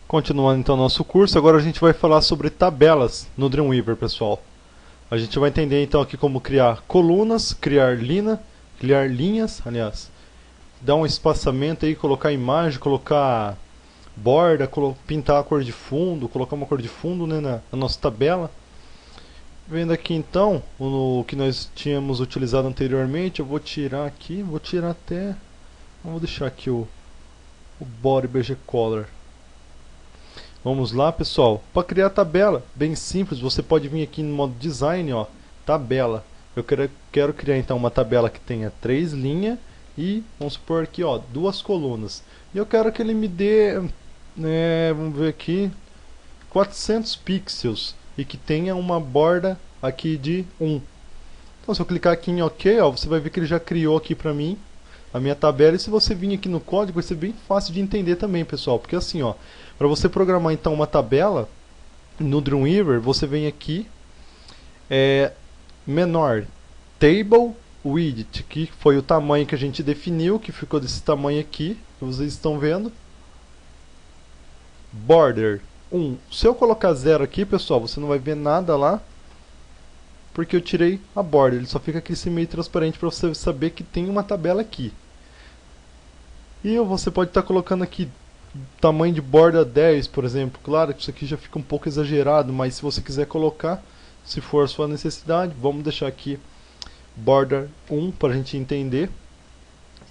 Continuando então nosso curso, agora a gente vai falar sobre tabelas no Dreamweaver, pessoal. A gente vai entender então aqui como criar colunas, criar linhas, aliás, dar um espaçamento aí, colocar imagem, colocar borda, pintar a cor de fundo, colocar uma cor de fundo, né, na nossa tabela. Vendo aqui então o que nós tínhamos utilizado anteriormente, eu vou tirar aqui, vou tirar até, vou deixar aqui o body BG Color. Vamos lá, pessoal. Para criar tabela, bem simples, você pode vir aqui no modo design, ó, tabela. Eu quero criar então uma tabela que tenha 3 linhas e, vamos supor aqui, ó, 2 colunas. E eu quero que ele me dê, vamos ver aqui, 400 pixels e que tenha uma borda aqui de 1. Então, se eu clicar aqui em OK, ó, você vai ver que ele já criou aqui para mim a minha tabela. E se você vir aqui no código, vai ser bem fácil de entender também, pessoal, porque assim, ó, para você programar então uma tabela no Dreamweaver, você vem aqui, menor, table width, que foi o tamanho que a gente definiu, que ficou desse tamanho aqui, que vocês estão vendo. Border 1. Se eu colocar 0 aqui, pessoal, você não vai ver nada lá, porque eu tirei a borda, ele só fica aqui esse meio transparente para você saber que tem uma tabela aqui. E você pode estar colocando aqui tamanho de borda 10, por exemplo. Claro que isso aqui já fica um pouco exagerado, mas se você quiser colocar, se for a sua necessidade, vamos deixar aqui border 1 para a gente entender.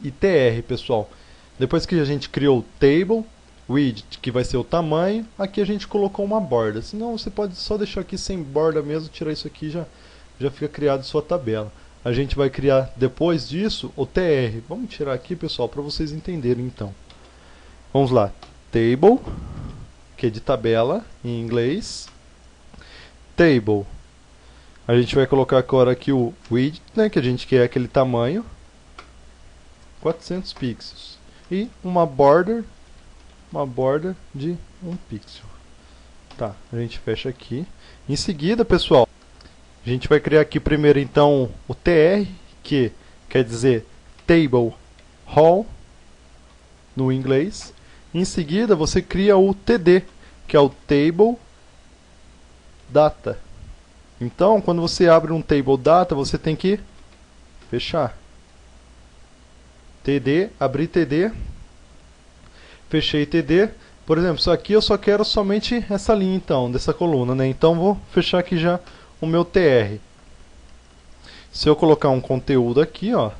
E tr, pessoal, depois que a gente criou o table width, que vai ser o tamanho, aqui a gente colocou uma borda. Senão você pode só deixar aqui sem borda mesmo, tirar isso aqui, já fica criado sua tabela. A gente vai criar depois disso o tr. Vamos tirar aqui, pessoal, para vocês entenderem então. Vamos lá, table, que é de tabela em inglês. Table. A gente vai colocar agora aqui o width, né, que a gente quer aquele tamanho. 400 pixels. E uma border de 1 pixel. Tá, a gente fecha aqui. Em seguida, pessoal, a gente vai criar aqui primeiro então o tr, que quer dizer table all no inglês. Em seguida, você cria o td, que é o table data. Então, quando você abre um table data, você tem que fechar. td, abrir td, fechei td. Por exemplo, isso aqui eu só quero somente essa linha então, dessa coluna, né? Então vou fechar aqui já o meu tr. Se eu colocar um conteúdo aqui, ó,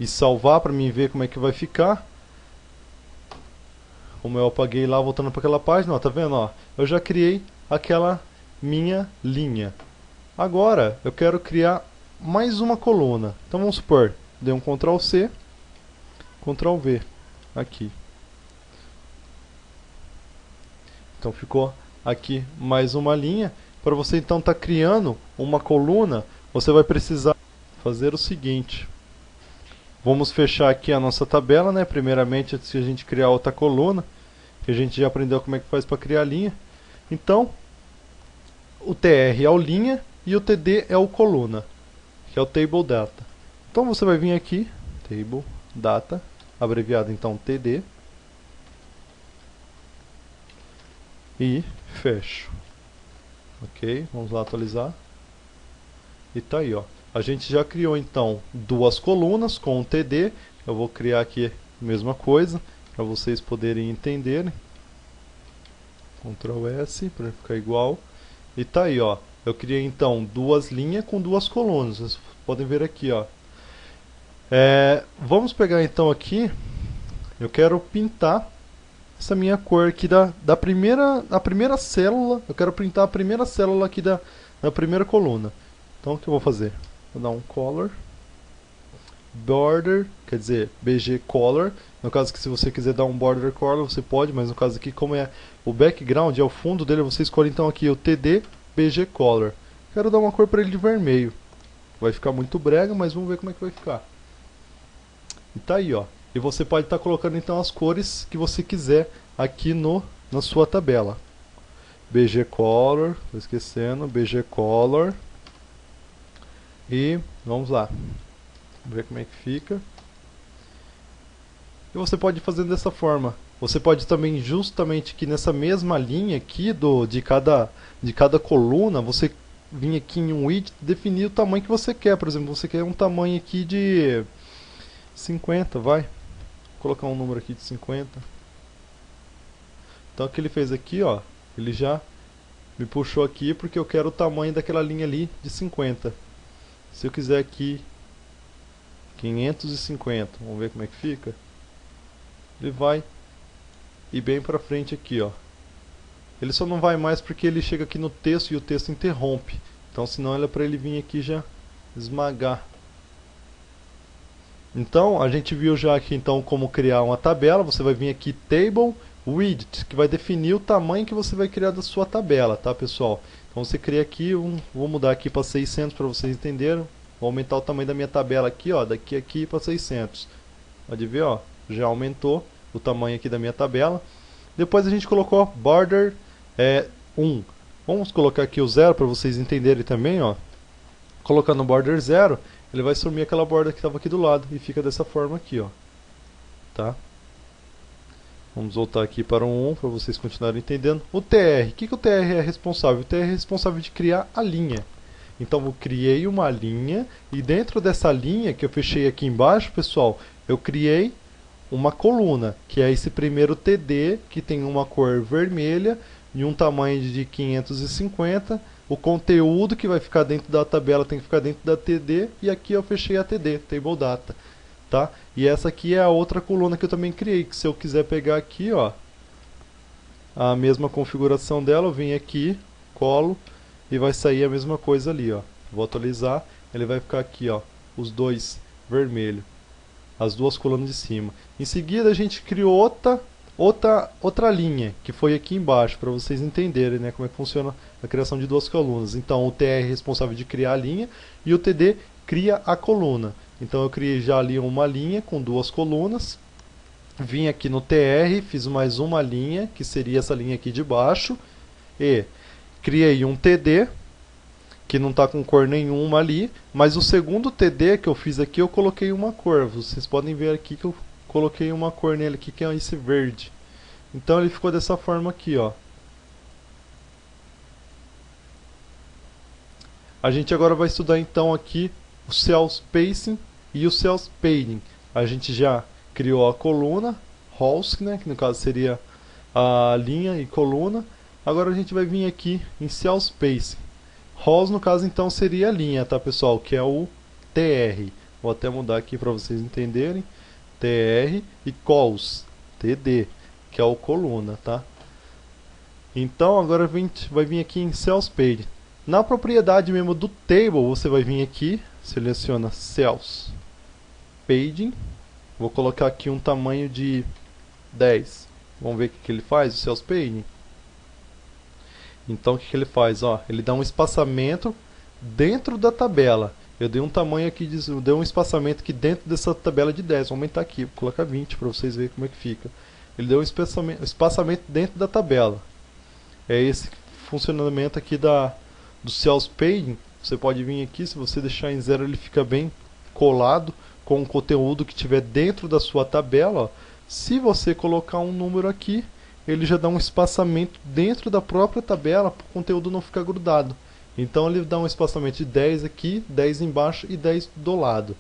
e salvar para mim ver como é que vai ficar, como eu apaguei lá, voltando para aquela página, ó, tá vendo, ó? Eu já criei aquela minha linha. Agora eu quero criar mais uma coluna. Então vamos supor, dei um Ctrl C, Ctrl V aqui. Então ficou aqui mais uma linha. Para você então estar criando uma coluna, você vai precisar fazer o seguinte. Vamos fechar aqui a nossa tabela, né? Primeiramente, antes de a gente criar outra coluna, que a gente já aprendeu como é que faz para criar linha. Então, o tr é o linha e o td é o coluna, que é o table data. Então você vai vir aqui, table data, abreviado então td, e fecho. Ok, vamos lá atualizar. E tá aí, ó. A gente já criou então 2 colunas com o td. Eu vou criar aqui a mesma coisa para vocês poderem entenderem. Ctrl S para ficar igual. E tá aí, ó. Eu criei então 2 linhas com 2 colunas. Vocês podem ver aqui, ó. Vamos pegar então aqui. Eu quero pintar essa minha cor aqui da primeira célula. Eu quero pintar a primeira célula aqui da primeira coluna. Então o que eu vou fazer? Vou dar um color, border, quer dizer BG color. No caso que se você quiser dar um border color você pode, mas no caso aqui como é o background, é o fundo dele, você escolhe então aqui o TD BG color. Quero dar uma cor para ele de vermelho. Vai ficar muito brega, mas vamos ver como é que vai ficar. E tá aí, ó. E você pode estar colocando então as cores que você quiser aqui na sua tabela. BG color, tô esquecendo, BG color. E vamos lá, vamos ver como é que fica. E você pode fazer dessa forma, Você pode também, justamente aqui nessa mesma linha aqui de cada coluna, você vir aqui em um widget e definir o tamanho que você quer. Por exemplo, você quer um tamanho aqui de 50, vai. Vou colocar um número aqui de 50. Então o que ele fez aqui, ó, ele já me puxou aqui porque eu quero o tamanho daquela linha ali de 50. Se eu quiser aqui 550, vamos ver como é que fica. Ele vai e bem para frente aqui, ó. Ele só não vai mais porque ele chega aqui no texto e o texto interrompe. Então, senão era para ele vir aqui já esmagar. Então, a gente viu já aqui então como criar uma tabela. Você vai vir aqui Table Widget, que vai definir o tamanho que você vai criar da sua tabela, tá, pessoal? Então, você cria aqui, vou mudar aqui para 600 para vocês entenderem. Vou aumentar o tamanho da minha tabela aqui, ó, daqui aqui para 600. Pode ver, ó, já aumentou o tamanho aqui da minha tabela. Depois a gente colocou border 1. Vamos colocar aqui o 0 para vocês entenderem também, ó. Colocando o border 0, ele vai sumir aquela borda que estava aqui do lado e fica dessa forma aqui, ó. Tá? Vamos voltar aqui para o 1 para vocês continuarem entendendo. O TR, o que o TR é responsável? O TR é responsável de criar a linha. Então eu criei uma linha e dentro dessa linha que eu fechei aqui embaixo, pessoal, eu criei uma coluna, que é esse primeiro TD, que tem uma cor vermelha e um tamanho de 550. O conteúdo que vai ficar dentro da tabela tem que ficar dentro da TD, e aqui eu fechei a TD, Table Data. Tá? E essa aqui é a outra coluna que eu também criei, que se eu quiser pegar aqui, ó, a mesma configuração dela, eu venho aqui, colo, e vai sair a mesma coisa ali, ó. Vou atualizar, ele vai ficar aqui, ó, os dois vermelhos, as duas colunas de cima. Em seguida a gente criou outra linha, que foi aqui embaixo, para vocês entenderem, né, como é que funciona a criação de duas colunas. Então o TR é responsável de criar a linha e o TD cria a coluna. Então eu criei já ali uma linha com duas colunas. Vim aqui no TR, fiz mais uma linha, que seria essa linha aqui de baixo. E criei um TD, que não está com cor nenhuma ali. Mas o segundo TD que eu fiz aqui, eu coloquei uma cor. Vocês podem ver aqui que eu coloquei uma cor nele aqui, que é esse verde. Então ele ficou dessa forma aqui, ó. A gente agora vai estudar então aqui o Cell Spacing e o Cell Padding. A gente já criou a coluna, rows, né, que no caso seria a linha e coluna. Agora a gente vai vir aqui em Cell Spacing. Rows no caso então seria a linha, tá, pessoal, que é o TR. Vou até mudar aqui para vocês entenderem. TR e Cols, TD, que é o coluna, tá? Então agora a gente vai vir aqui em Cells Page. Na propriedade mesmo do table, você vai vir aqui, seleciona Cells Paging. Vou colocar aqui um tamanho de 10. Vamos ver o que ele faz, o Cells Paging. Então o que ele faz? Ó, ele dá um espaçamento dentro da tabela. Eu dei um tamanho aqui, eu dei um espaçamento aqui dentro dessa tabela de 10. Vou aumentar aqui, vou colocar 20 para vocês verem como é que fica. Ele deu um espaçamento dentro da tabela. É esse funcionamento aqui do Cells Paging. Você pode vir aqui, se você deixar em 0 ele fica bem colado com o conteúdo que tiver dentro da sua tabela. Ó. Se você colocar um número aqui, ele já dá um espaçamento dentro da própria tabela para o conteúdo não ficar grudado. Então ele dá um espaçamento de 10 aqui, 10 embaixo e 10 do lado.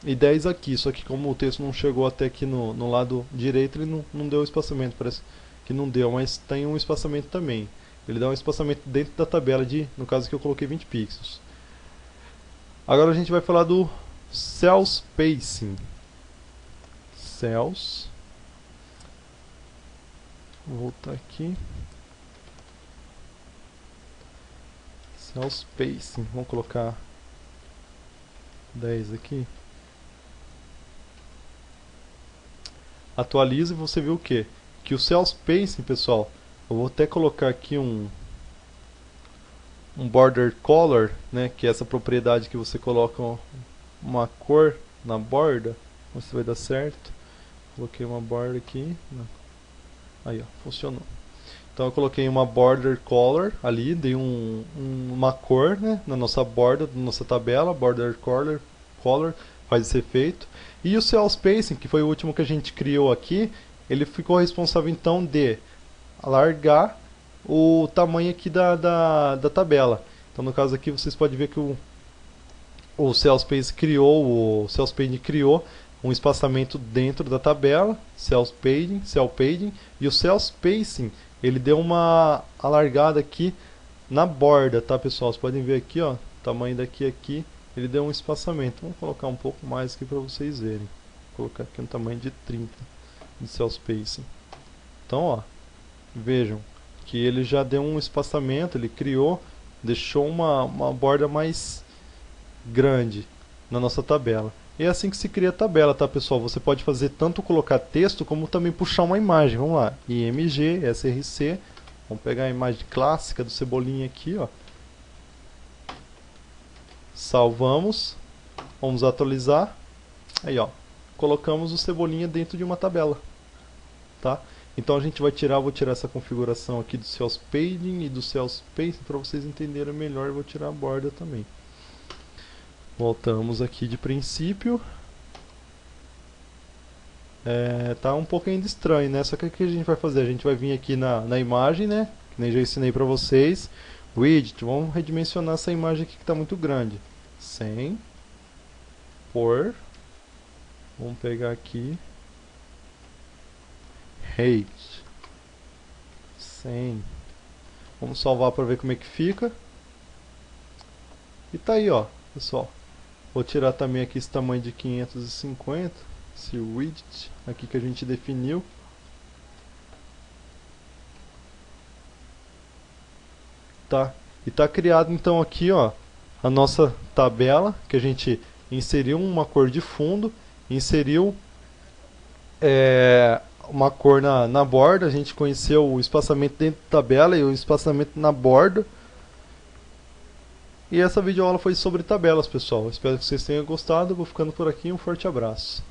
E 10 aqui, só que como o texto não chegou até aqui no lado direito, ele não deu espaçamento, parece que não deu, mas tem um espaçamento também. Ele dá um espaçamento dentro da tabela no caso que eu coloquei 20 pixels. Agora a gente vai falar do Cell Spacing. Cells. Vou voltar aqui. Cell Spacing. Vamos colocar 10 aqui. Atualiza e você vê o que? Que o Cell Spacing, pessoal, eu vou até colocar aqui um border color, né, que é essa propriedade que você coloca uma cor na borda. Vamos ver se vai dar certo. Coloquei uma borda aqui. Aí, ó, funcionou. Então eu coloquei uma border color ali, dei uma cor, né, na nossa borda, na nossa tabela. Border color faz esse efeito. E o Cell Spacing, que foi o último que a gente criou aqui, ele ficou responsável então de alargar o tamanho aqui da tabela. Então no caso aqui vocês podem ver que o CellSpace criou, o CellSpace criou um espaçamento dentro da tabela, CellPaging, e o CellSpacing ele deu uma alargada aqui na borda, tá pessoal? Vocês podem ver aqui, ó, o tamanho daqui aqui, ele deu um espaçamento. Vamos colocar um pouco mais aqui para vocês verem. Vou colocar aqui um tamanho de 30 de CellSpacing. Então, ó, vejam que ele já deu um espaçamento, ele criou, deixou uma borda mais grande na nossa tabela. E é assim que se cria a tabela, tá pessoal? Você pode fazer tanto colocar texto como também puxar uma imagem. Vamos lá, IMG, SRC, vamos pegar a imagem clássica do Cebolinha aqui, ó. Salvamos, vamos atualizar, aí ó, colocamos o Cebolinha dentro de uma tabela, tá? Então a gente vai tirar, vou tirar essa configuração aqui do CellSpacing e do CellSpacing para vocês entenderem melhor. Eu vou tirar a borda também. Voltamos aqui de princípio. Tá um pouco ainda estranho, né? Só que o que a gente vai fazer? A gente vai vir aqui na imagem, né? Que nem já ensinei para vocês. Widget, vamos redimensionar essa imagem aqui que está muito grande. 100 por, vamos pegar aqui, height 100. Vamos salvar para ver como é que fica. E tá aí, ó, pessoal. Vou tirar também aqui esse tamanho de 550, esse widget aqui que a gente definiu. Tá? E tá criado então aqui, ó, a nossa tabela, que a gente inseriu uma cor de fundo, inseriu uma cor na borda, a gente conheceu o espaçamento dentro da tabela e o espaçamento na borda. E essa videoaula foi sobre tabelas, pessoal. Espero que vocês tenham gostado. Vou ficando por aqui. Um forte abraço.